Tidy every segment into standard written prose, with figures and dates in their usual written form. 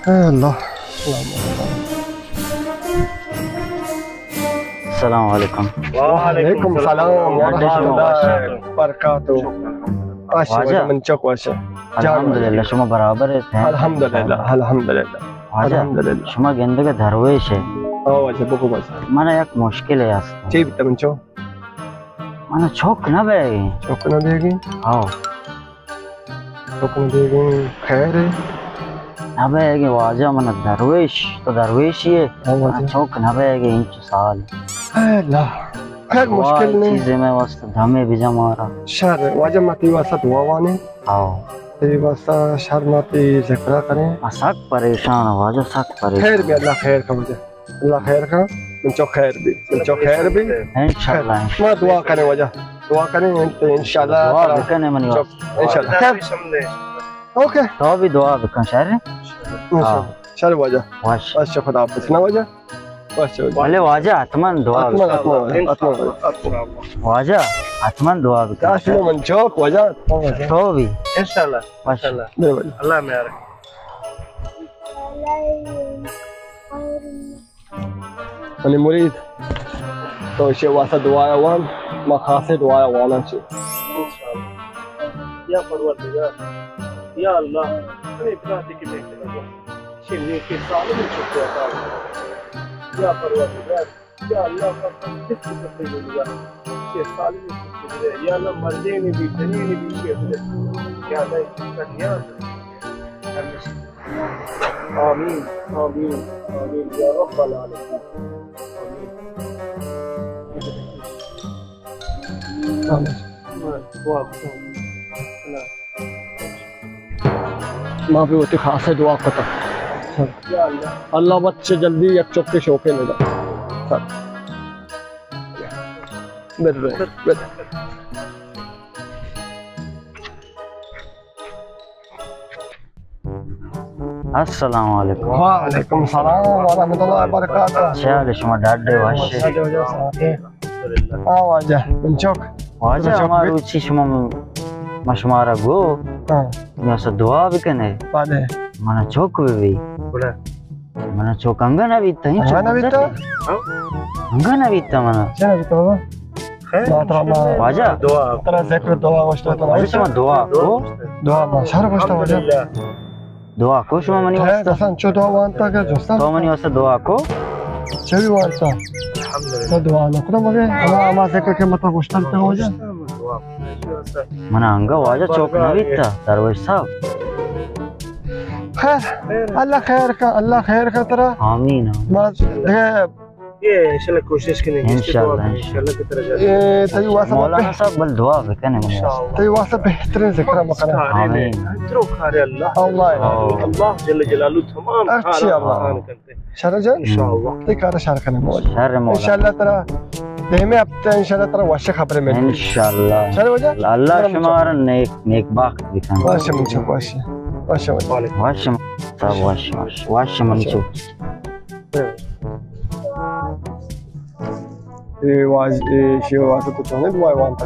अल्लाह। अस्सलाम वालेकुम। वालेकुम सलाम व रहमतुल्लाहि व बरकातुहू। वाजा मंचक वाशा। अल्हम्दुलिल्लाह शुमा बराबर है। अल्हम्दुलिल्लाह अल्हम्दुलिल्लाह अल्हम्दुलिल्लाह। शुमा गेंदे दरवेश है। ओ वाजा बको वाजा। mana एक मुश्किल है यार। जी बिता मंचो। mana चौक ना बेगी। चौक ना देगी। हाँ। चौक ना देगी। खैर है। ना बेगी वाजा mana दरवेश तो दरवेश ही है। चौक ना बेगी इंच साल। अल्लाह। खैर मुश्किल नहीं। चीज़ें में वास्ते धमे भी जमारा। शर वाजा मती वासा दुआ वाने। हाँ। तेरी वासा शर मती ज़िक्र करें। सख्त परेशान वाजा सख्त परेशान। खैर भी अल्लाह खैर का वजह। अल्लाह खैर का। मंचो खैर भी इंशाल्लाह मैं दुआ करें वजह दुआ करें इंशाल्लाह दुआ बिकने मनी इंशाल्लाह ओके तो भी दुआ बिकन शहर चल वजह बस खुदा हाफिज़ ना वजह बस भले वाजा आत्मन दुआ वाजा आत्मन दुआ बिकन काश में मंचो वजह तो भी इंशाल्लाह अल्लाह मेरा अनि मुरीद तो इसे वासा दुआया वन मा खासे दुआया वाला चे या परवरदिगार या अल्लाह अने इतना दिखे देखे लगा शिरने के सालों में छुपे आता या परवरदिगार या अल्लाह का किस करते होगा ये साल में छुपे या अल्लाह मरने ने भी जने ने भी के या अल्लाह इसका ध्यान आमीन आमीन आमीन या रब्बल आलमीन माँ भी होती खास है दुआ करता अल्लाह बच्चे जल्दी एक चौके शौके ले जा अस्सलाम वालेकुम। वालेकुम सलाम व रहमतुल्लाहि व बरकातुहू। चाल शुमा डाडे वाशे वाजा मंचोक वाजा हमारू ची शुमा मशमारा गो या स दुआ बिकने पाले mana चौक भी mana चौक अंगना भी तई अंगना भी ता mana चला भी तो वाजा दुआ तेरा जिक्र दुआ वस्ता तो शुमा दुआ को दुआ मा शर वस्ता वजा दुआ को शुमा मनी वास्ता दसन चो दुआ वांता के जोस्ता तो मनी वास्ता दुआ को चवी वांता तो दुआ ना खुदा मगे हमा जिक्र के मतलब वस्ता तो वजा mana अंगा वाजा चौक ना भी ता दरवेश साहब खैर अल्लाह खैर का तेरा आमीन बस ये इंशाल्लाह कोशिश करेंगे इंशाल्लाह की तरह ये तई वासा मौलाना साहब बल दुआ बिकने मनी तई वासा बेहतरीन जिक्र मकना आमीन इतरो खारे अल्लाह अल्लाह जल्ल जलालू तमाम अच्छी अल्लाह करते शरज इंशाल्लाह तई कार शर करने मौज शर मौला इंशाल्लाह तेरा देह में अब इंशाल्लाह तेरा वश खबर में इंशाल्लाह चल वजह अल्लाह शुमार नेक बाख बिकन वश मंचो वश मंचो ये वासा तो चोने दुआ वांता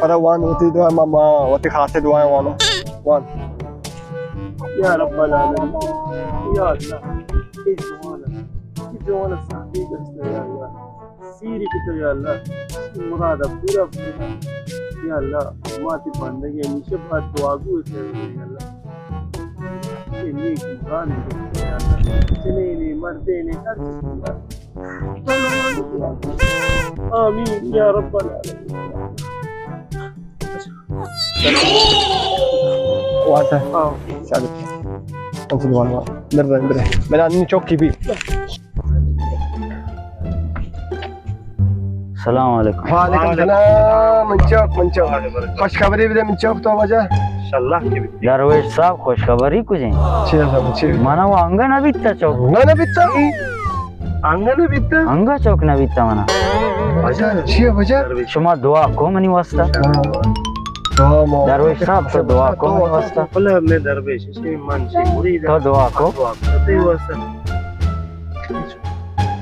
pada wan uti doa mama uti khase doa wan wan ya rabbal alamin ya allah इजवाना साथी करते या अल्लाह सीरी कितने या अल्लाह मुराद पूरा या अल्लाह माती बंदगी नीचे बात दुआ को है या अल्लाह ये नीक मुराद या अल्लाह चले ने मरते ने हर चीज आमीन या रब्बल alamin वाता चल अंत दुआ नर मेरा अन्नी चौकी भी सलाम वालेकुम। वालेकुम सलाम मंचो खुश खबरी भी मंचो तो वजह इंशाल्लाह दरवेश साहब खुश खबरी कुछ है छे सब छे माना वो अंगन अबिता चौक ना बिता आंगन बिता अंगा चौक ना बिता माना वजह छे वजह शुमा दुआ को मनी वास्ता दरवेश साहब तो दुआ को वास्ता वला में दरवेश शे मन शे मुरीद तो दुआ को ते वास्ता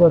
पर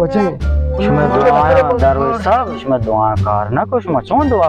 वजह इसमें दुआ दरवेश साहब इसमें दुआ करना कुछ मचों दुआ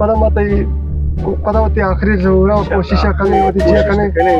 पर मत पता होती आखिरी जरूर कोशिश करनी होती चाहिए करने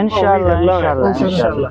इंशाल्लाह इंशाल्लाह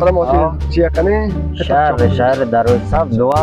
पर होती चाहिए करने शहर दरवेश साहब दुआ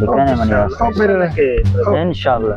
बिकने मनी खबर रहे इंशाल्लाह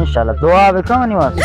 इंशाल्लाह दुआ बिकने मनी वास्ते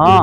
हाँ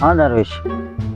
हाँ दरवेश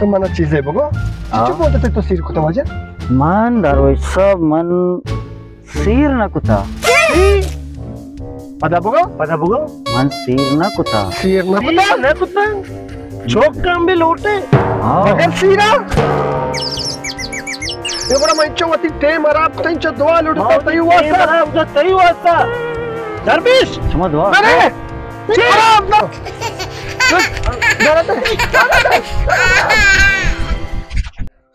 तो मना चीजें बगो जो बोलते थे तो सिर को तो वजह मन दरवेश साहब मन सिर न कुता पता बगो मन सिर न कुता सिर ना कुत्ता चौक काम भी लौटे बगैर सिरा ये बड़ा मंचो वती टे मरा तंच दुआ लुटता तई वास्ता तई वास्ता दरवेश सुमा दुआ अरे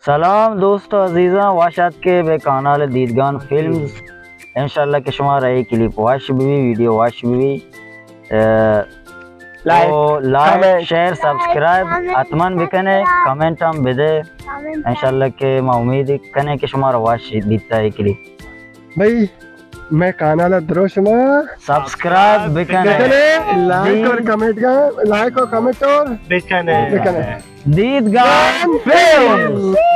सलाम दोस्तों अजीज़ा वाशात के बेकानाल दीदगान फिल्म्स इंशाल्लाह के शुमार है क्लिप वाश भी वीडियो वाश भी लाइक शेयर सब्सक्राइब अतमन भी कने कमेंट हम बिदे इंशाल्लाह के मैं उम्मीद कने के शुमार वाश दीता है क्लिप भाई मैं कानाला द्रोश में सब्सक्राइब भी कने लाइक और कमेंट और बेकने बिकने दीदगान फिल्म्स